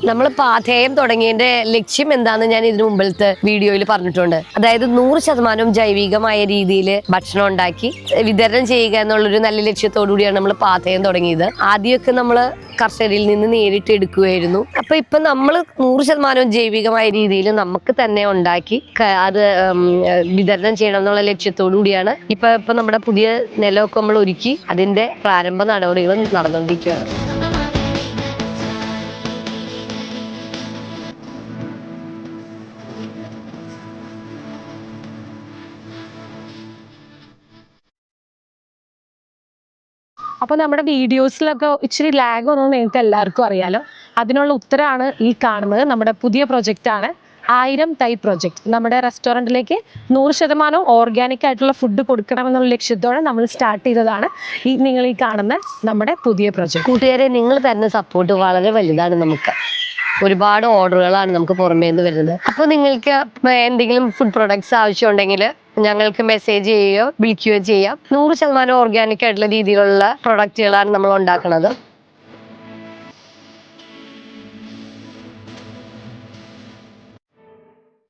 നമ്മൾ പാഥേയം തുടങ്ങിയതിന്റെ ലക്ഷ്യം എന്താണെന്ന് ഞാൻ ഇതിനു മുമ്പിലത്തെ വീഡിയോയിൽ പറഞ്ഞിട്ടുണ്ട്. അതായത് 100% ജൈവികമായ രീതിയിൽ ഭക്ഷണം ഉണ്ടാക്കി വിതരണം ചെയ്യുക എന്നുള്ളൊരു നല്ല ലക്ഷ്യത്തോടു കൂടിയാണ് നമ്മൾ പാഥേയം തുടങ്ങിയത്. ആദ്യമൊക്കെ നമ്മൾ കർഷകരിൽ നിന്ന് നേരിട്ട് എടുക്കുകയായിരുന്നു. അപ്പൊ ഇപ്പൊ നമ്മൾ 100% ജൈവികമായ രീതിയിൽ നമുക്ക് തന്നെ ഉണ്ടാക്കി അത് വിതരണം ചെയ്യണം എന്നുള്ള ലക്ഷ്യത്തോടു കൂടിയാണ് ഇപ്പൊ നമ്മുടെ പുതിയ നിലമൊക്കെ നമ്മൾ ഒരുക്കി അതിന്റെ പ്രാരംഭ നടപടികൾ നടന്നുകൊണ്ടിരിക്കുകയാണ്. അപ്പോൾ നമ്മുടെ വീഡിയോസിലൊക്കെ ഇച്ചിരി ലാഗ് ഒന്നും നിങ്ങൾക്ക് എല്ലാവർക്കും അറിയാലോ. അതിനുള്ള ഉത്തരമാണ് ഈ കാണുന്നത്. നമ്മുടെ പുതിയ പ്രൊജക്റ്റാണ് 1000 തൈ പ്രൊജക്ട്. നമ്മുടെ റെസ്റ്റോറൻറ്റിലേക്ക് 100% ഓർഗാനിക് ആയിട്ടുള്ള ഫുഡ് കൊടുക്കണമെന്നുള്ള ലക്ഷ്യത്തോടെ നമ്മൾ സ്റ്റാർട്ട് ചെയ്തതാണ് നിങ്ങൾ ഈ കാണുന്ന നമ്മുടെ പുതിയ പ്രൊജക്ട്. കൂട്ടുകാരെ, നിങ്ങൾ തരുന്ന സപ്പോർട്ട് വളരെ വലുതാണ്. നമുക്ക് ഒരുപാട് ഓർഡറുകളാണ് നമുക്ക് പുറമേ നിന്ന് വരുന്നത്. അപ്പോൾ നിങ്ങൾക്ക് എന്തെങ്കിലും ഫുഡ് പ്രൊഡക്ട്സ് ആവശ്യമുണ്ടെങ്കിൽ ഞങ്ങൾക്ക് മെസ്സേജ് ചെയ്യുകയോ വിളിക്കുകയോ ചെയ്യാം. 100% ഓർഗാനിക് ആയിട്ടുള്ള രീതിയിലുള്ള പ്രൊഡക്റ്റുകളാണ് നമ്മൾ ഉണ്ടാക്കുന്നത്.